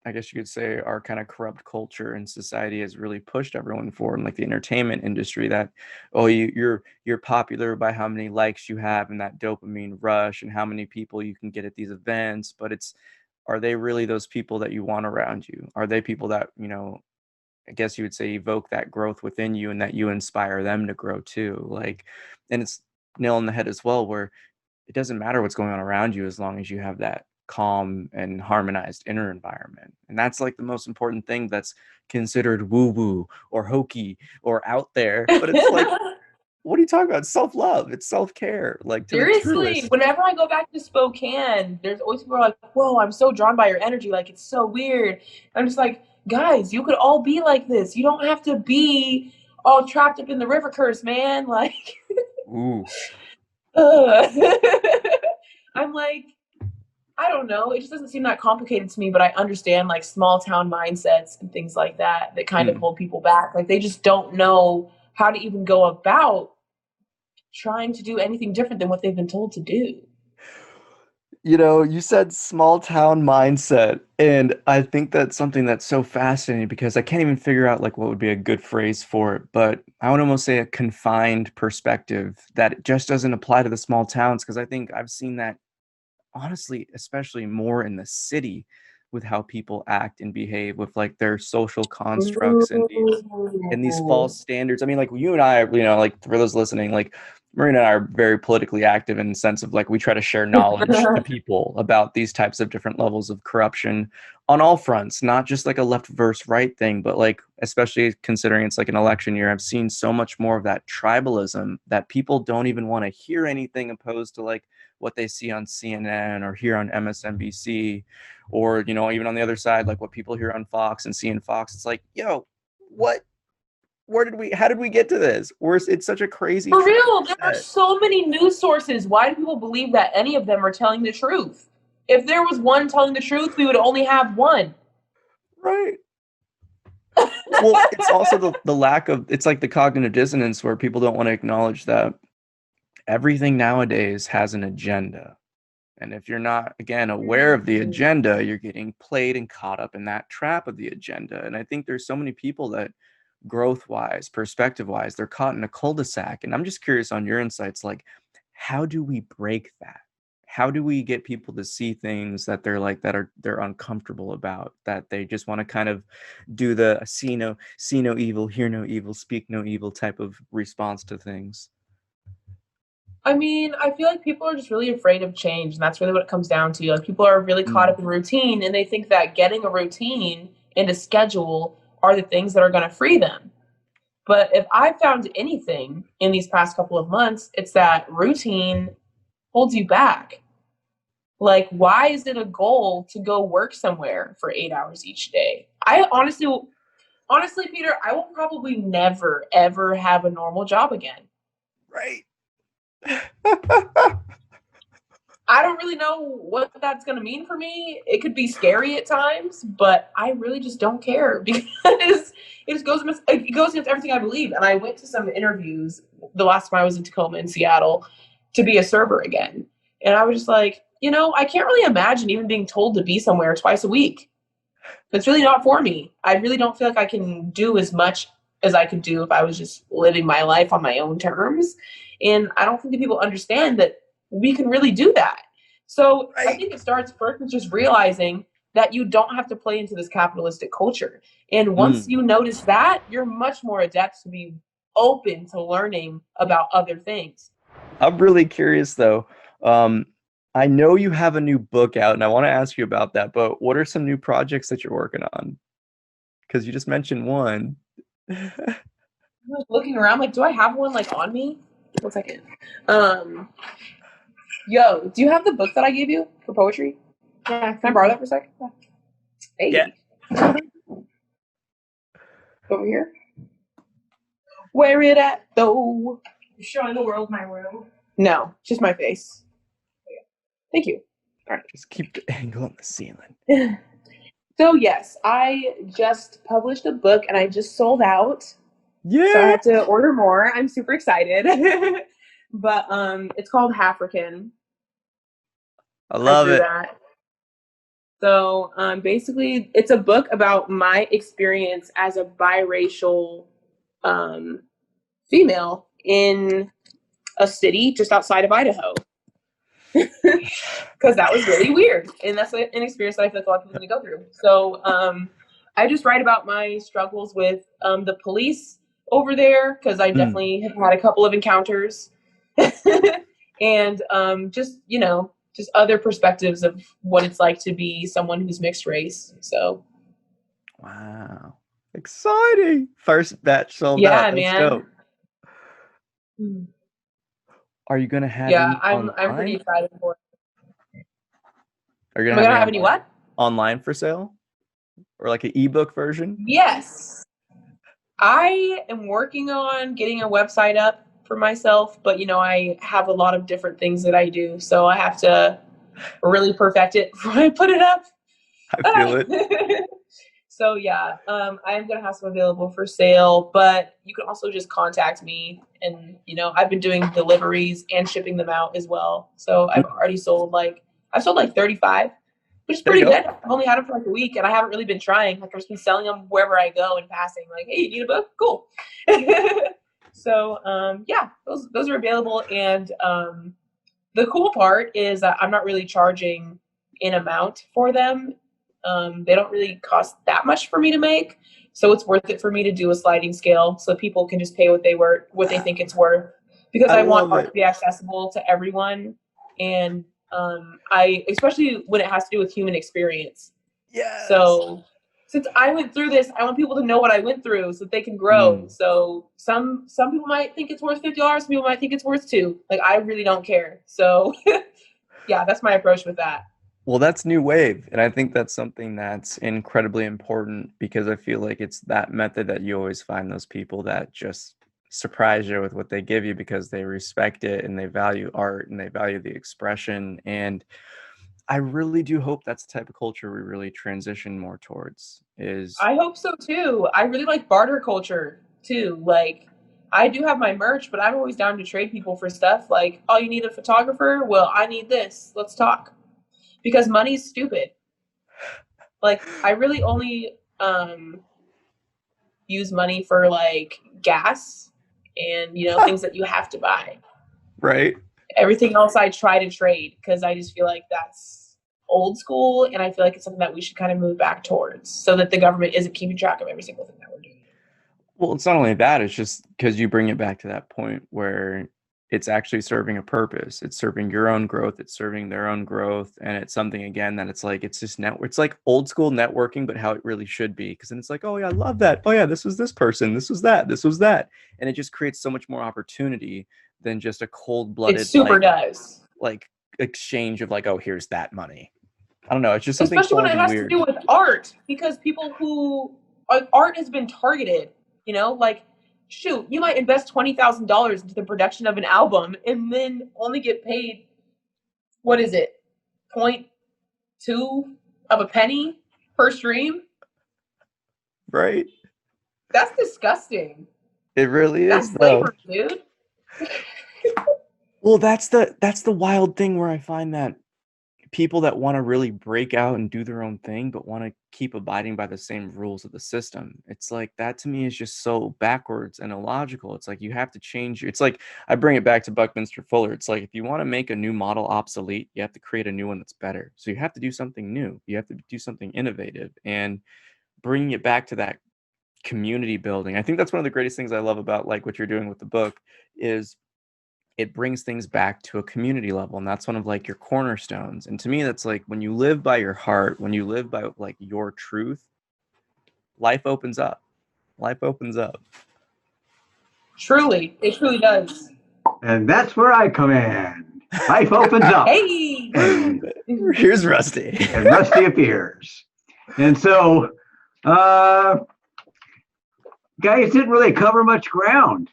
I guess you could say our kind of corrupt culture and society has really pushed everyone for, and like the entertainment industry, that you're popular by how many likes you have and that dopamine rush and how many people you can get at these events. But it's, are they really those people that you want around you? Are they people that, I guess you would say, evoke that growth within you and that you inspire them to grow too? Like, and it's nail on the head as well, where it doesn't matter what's going on around you as long as you have that calm and harmonized inner environment. And that's like the most important thing that's considered woo woo or hokey or out there. But it's like, what are you talking about? It's self-love, it's self-care, like to the Seriously, truest. whenever I go back to Spokane, there's always people who are like, whoa, I'm so drawn by your energy. Like, it's so weird. I'm just like, guys, you could all be like this. You don't have to be all trapped up in the river curse, man. Like, Ooh. I'm like, I don't know. It just doesn't seem that complicated to me, but I understand like small town mindsets and things like that that kind of Mm. hold people back. Like, they just don't know how to even go about trying to do anything different than what they've been told to do. You said small town mindset, and I think that's something that's so fascinating because I can't even figure out like what would be a good phrase for it, but I would almost say a confined perspective that just doesn't apply to the small towns, because I think I've seen that honestly, especially more in the city, with how people act and behave with like their social constructs and these Ooh. false standards. I mean, like you and I, like for those listening, like Marina and I are very politically active in the sense of like we try to share knowledge to people about these types of different levels of corruption on all fronts, not just like a left versus right thing, but like especially considering it's like an election year, I've seen so much more of that tribalism that people don't even want to hear anything opposed to like what they see on CNN or hear on MSNBC, or even on the other side, like what people hear on Fox and see in Fox. It's like, yo, what, how did we get to this? It's such a crazy For trend real, there are set. so many news sources. Why do people believe that any of them are telling the truth? If there was one telling the truth, we would only have one. Right. Well, it's also the lack of, it's like the cognitive dissonance where people don't want to acknowledge that everything nowadays has an agenda. And if you're not, again, aware of the agenda, you're getting played and caught up in that trap of the agenda. And I think there's so many people that, growth wise, perspective wise, they're caught in a cul-de-sac. And I'm just curious on your insights, like, how do we break that? How do we get people to see things that they're like, they're uncomfortable about, that they just want to kind of do the see no evil, hear no evil, speak no evil type of response to things? I mean, I feel like people are just really afraid of change, and that's really what it comes down to. Like, people are really caught Mm. up in routine, and they think that getting a routine and a schedule are the things that are going to free them. But if I found anything in these past couple of months, it's that routine holds you back. Like, why is it a goal to go work somewhere for 8 hours each day? Honestly, Peter, I will probably never, ever have a normal job again. Right. I don't really know what that's going to mean for me. It could be scary at times, but I really just don't care because it goes against everything I believe. And I went to some interviews the last time I was in Tacoma in Seattle to be a server again. And I was just like, I can't really imagine even being told to be somewhere twice a week. It's really not for me. I really don't feel like I can do as much as I could do if I was just living my life on my own terms. And I don't think that people understand that we can really do that. So I Right. think it starts first with just realizing that you don't have to play into this capitalistic culture. And once Mm. you notice that, you're much more adept to be open to learning about other things. I'm really curious though. I know you have a new book out, and I want to ask you about that, but what are some new projects that you're working on? Because you just mentioned one. I'm like looking around, like, do I have one like on me? 1 second. Um, Yo, do you have the book that I gave you for poetry? Yeah, can I borrow that for a second? Yeah. Hey, over here. Where it at though? You're showing the world my room. No, just my face. Thank you. All right. Just keep the angle on the ceiling. So yes, I just published a book and I just sold out. So I Yeah. have to order more. I'm super excited. But it's called Halfrican. I I love drew it. that. So basically, it's a book about my experience as a biracial um, female in a city just outside of Idaho. Because that was really weird. And that's an experience that I feel like a lot of people need to go through. So I just write about my struggles with the police over there, because I definitely have had a couple of encounters. And just, just other perspectives of what it's like to be someone who's mixed race. So Wow. Exciting. First batch sold out. yeah, That's man. dope. Are you gonna have Yeah, any I'm pretty online? excited for it. Are you Am gonna I have gonna any have any what? online for sale? Or like an ebook version? Yes. I am working on getting a website up for myself, but I have a lot of different things that I do, so I have to really perfect it before I put it up. I feel it. So yeah, I am gonna have some available for sale, but you can also just contact me, and I've been doing deliveries and shipping them out as well. So I've sold like 35, which is There you pretty go. good. I've only had them for like a week, and I haven't really been trying. Like I've just been selling them wherever I go and passing. Like, hey, you need a book? Cool. So yeah, those are available, and the cool part is that I'm not really charging an amount for them. They don't really cost that much for me to make, so it's worth it for me to do a sliding scale so people can just pay what they think it's worth, because I I want love art to it. be accessible to everyone, and I especially when it has to do with human experience. Yes. So since I went through this, I want people to know what I went through so that they can grow. Mm. So some people might think it's worth $50, some people might think it's worth $2. Like I really don't care. So yeah, that's my approach with that. Well, that's new wave, and I think that's something that's incredibly important because I feel like it's that method that you always find those people that just surprise you with what they give you because they respect it and they value art and they value the expression. And I really do hope that's the type of culture we really transition more towards is I hope so too. I really like barter culture too. Like I do have my merch, but I'm always down to trade people for stuff. Like, oh, you need a photographer? Well, I need this. Let's talk. Because money's stupid. Like I really only use money for like gas and things that you have to buy. right. Everything else I try to trade because I just feel like that's old school, and I feel like it's something that we should kind of move back towards so that the government isn't keeping track of every single thing that we're doing. Well, it's not only that, it's just because you bring it back to that point where it's actually serving a purpose. It's serving your own growth, it's serving their own growth, and it's something again that it's like it's just it's like old school networking, but how it really should be. Because then it's like, oh yeah, I love that. Oh yeah, this was this person, this was that, this was that. And it just creates so much more opportunity than just a It cold-blooded super does. like exchange of like, oh, here's that money. I don't know, it's just something Especially when cold it and has to weird. do with art, because people who like art has been targeted, like shoot, you might invest $20,000 into the production of an album and then only get paid, what is it, 0.2 of a penny per stream? Right? That's disgusting. It really That's is though. slavery, dude. Well, that's the wild thing where I find that people that want to really break out and do their own thing, but want to keep abiding by the same rules of the system. It's like that to me is just so backwards and illogical. It's like you have to change. It's like I bring it back to Buckminster Fuller. It's like if you want to make a new model obsolete, you have to create a new one that's better. So you have to do something new. You have to do something innovative and bringing it back to that community building. I think that's one of the greatest things I love about like what you're doing with the book is it brings things back to a community level, and that's one of like your cornerstones. And to me, that's like when you live by your heart, when you live by like your truth, life opens up. Life opens up. Truly, it truly does. And that's where I come in. Life opens up. Hey, And, Here's Rusty. and Rusty appears. And so, guys didn't really cover much ground.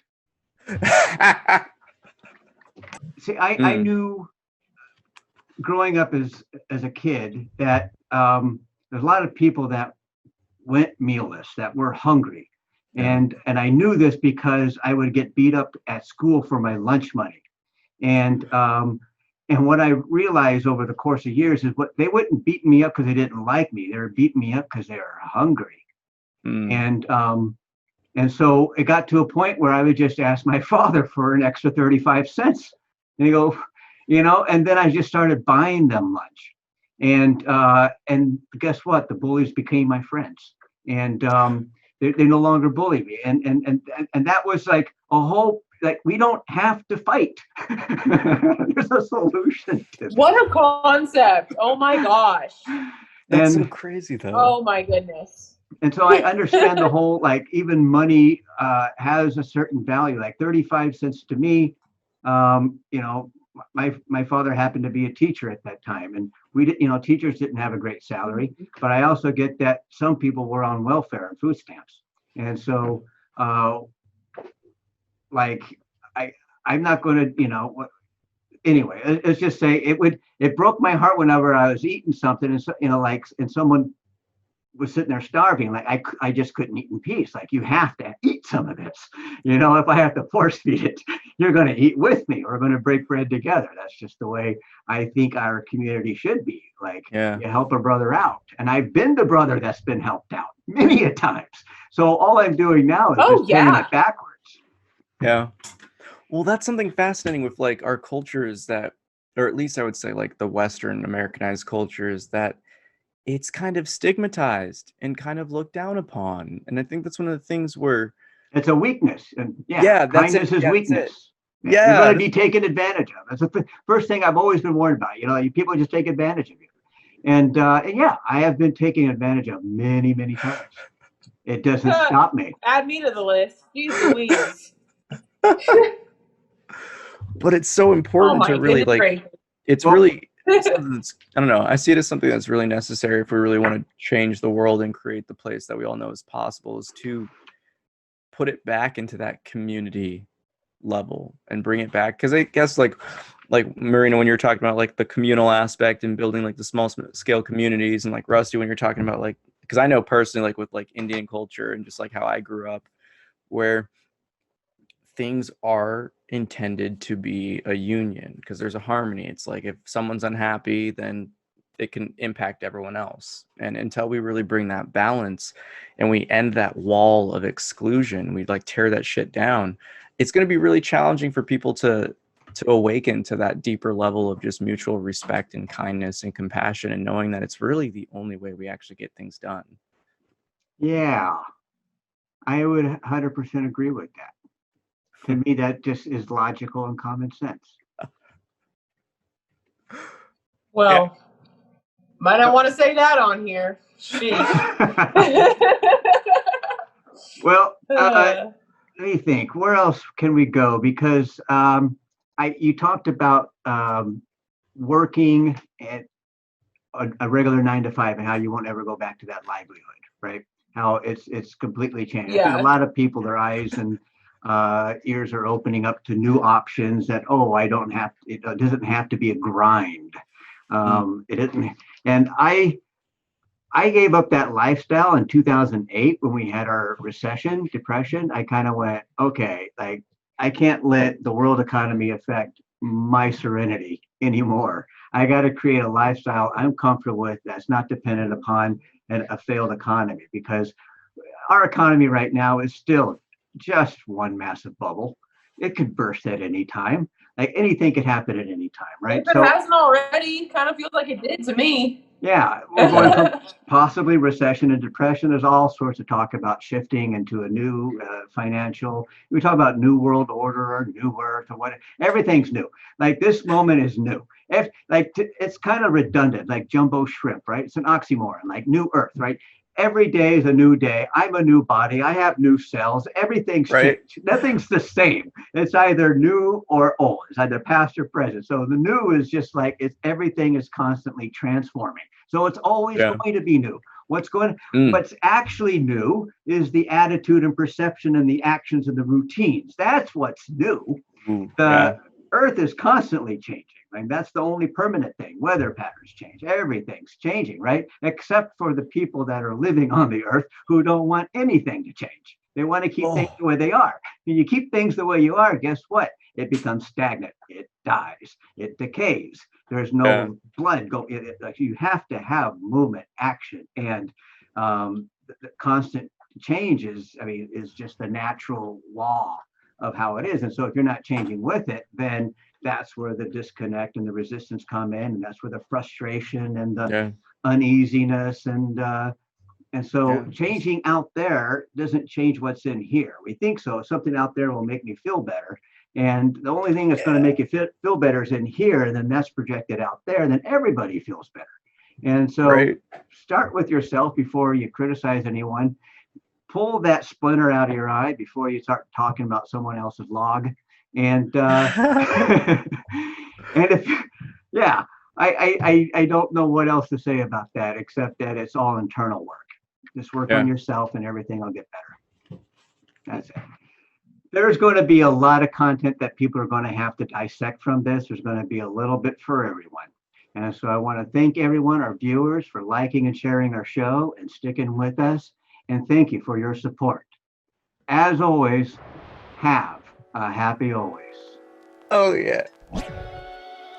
See, I knew growing up as a kid that there's a lot of people that went mealless, that were hungry. And I knew this because I would get beat up at school for my lunch money. And what I realized over the course of years is what they wouldn't beat me up because they didn't like me. They were beating me up because they were hungry. And so it got to a point where I would just ask my father for an extra 35 cents. And he go, and then I just started buying them lunch. And guess what? The bullies became my friends. And they no longer bully me. And that was like a whole, like, we don't have to fight. There's a solution to this. what a concept. Oh my gosh. That's so And crazy, though. Oh my goodness. and so I understand the whole, like, even money has a certain value, like 35 cents to me. My father happened to be a teacher at that time, and we did, teachers didn't have a great salary, but I also get that some people were on welfare and food stamps. And so, I'm not going to, anyway, let's just say it broke my heart whenever I was eating something and, and someone was sitting there starving. Like I just couldn't eat in peace. Like, you have to eat some of this. If I have to force feed it, you're going to eat with me. We're going to break bread together. That's just the way I think our community should be. Like, you help a brother out. And I've been the brother that's been helped out many a times. So all I'm doing now is just turning it backwards. Yeah. Well, that's something fascinating with like our cultures that, or at least I would say like the Western Americanized cultures, that it's kind of stigmatized and kind of looked down upon. And I think that's one of the things where it's a weakness. And kindness is weakness. Yeah. You're going to be taken advantage of. That's the first thing I've always been warned about. People just take advantage of you. And I have been taken advantage of many, many times. It doesn't stop me. Add me to the list. Jeez Louise. But it's so important to really it's really, I don't know. I see it as something that's really necessary if we really want to change the world and create the place that we all know is possible, is to put it back into that community level and bring it back. Because I guess like Marina, when you're talking about like the communal aspect and building like the small scale communities, and like Rusty, when you're talking about like, because I know personally, like with like Indian culture and just like how I grew up, where things are intended to be a union because there's a harmony. It's like if someone's unhappy, then it can impact everyone else. And until we really bring that balance and we end that wall of exclusion, we like tear that shit down, it's going to be really challenging for people to awaken to that deeper level of just mutual respect and kindness and compassion, and knowing that it's really the only way we actually get things done. Yeah, I would 100% agree with that. To me, that just is logical and common sense. Well, might not want to say that on here. Sheesh. Well, let me think. Where else can we go? Because you talked about working at a regular 9 to 5 and how you won't ever go back to that livelihood, right? How it's completely changed. Yeah. I think a lot of people, their eyes and ears are opening up to new options that, it doesn't have to be a grind. It isn't. And I gave up that lifestyle in 2008 when we had our depression. I kind of went, okay, like, I can't let the world economy affect my serenity anymore. I got to create a lifestyle I'm comfortable with that's not dependent upon a failed economy, because our economy right now is still just one massive bubble. It could burst at any time. Like, anything could happen at any time, right? If it hasn't already, kind of feels like it did to me. Yeah, we're going from possibly recession and depression. There's all sorts of talk about shifting into a new financial. We talk about new world order or new earth or what. Everything's new. Like this moment is new. If it's kind of redundant, like jumbo shrimp, right? It's an oxymoron, like new earth, right? Every day is a new day. I'm a new body. I have new cells. Everything's Right. changed. Nothing's the same. It's either new or old. It's either past or present. So the new is just like everything is constantly transforming. So it's always Yeah. going to be new. Mm. What's actually new is the attitude and perception and the actions and the routines. That's what's new. Ooh, The yeah. earth is constantly changing. Right? That's the only permanent thing. Weather patterns change. Everything's changing, right? Except for the people that are living on the earth who don't want anything to change. They want to keep things the way they are. When you keep things the way you are, guess what? It becomes stagnant. It dies. It decays. There's no blood go. Like you have to have movement, action, and the constant change is just the natural law of how it is. And so if you're not changing with it, then that's where the disconnect and the resistance come in, and that's where the frustration and the uneasiness and so changing out there doesn't change what's in here. We think so. Something out there will make me feel better. And the only thing that's going to make you feel better is in here, and then that's projected out there, and then everybody feels better. And so start with yourself before you criticize anyone. Pull that splinter out of your eye before you start talking about someone else's log. And and if I don't know what else to say about that except that it's all internal work. Just work on yourself and everything will get better. That's it. There's going to be a lot of content that people are going to have to dissect from this. There's going to be a little bit for everyone. And so I want to thank everyone, our viewers, for liking and sharing our show and sticking with us. And thank you for your support. As always, have a happy always. Oh, yeah.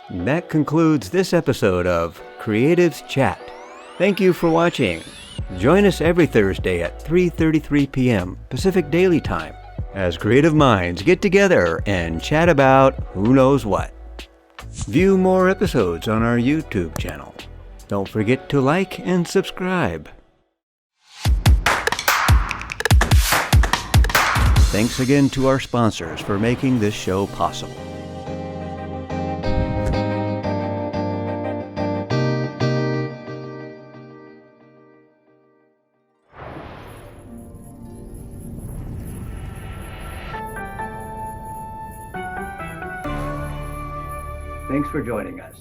That concludes this episode of Creatives Chat. Thank you for watching. Join us every Thursday at 3:33 p.m. Pacific Daily Time as creative minds get together and chat about who knows what. View more episodes on our YouTube channel. Don't forget to like and subscribe. Thanks again to our sponsors for making this show possible. Thanks for joining us.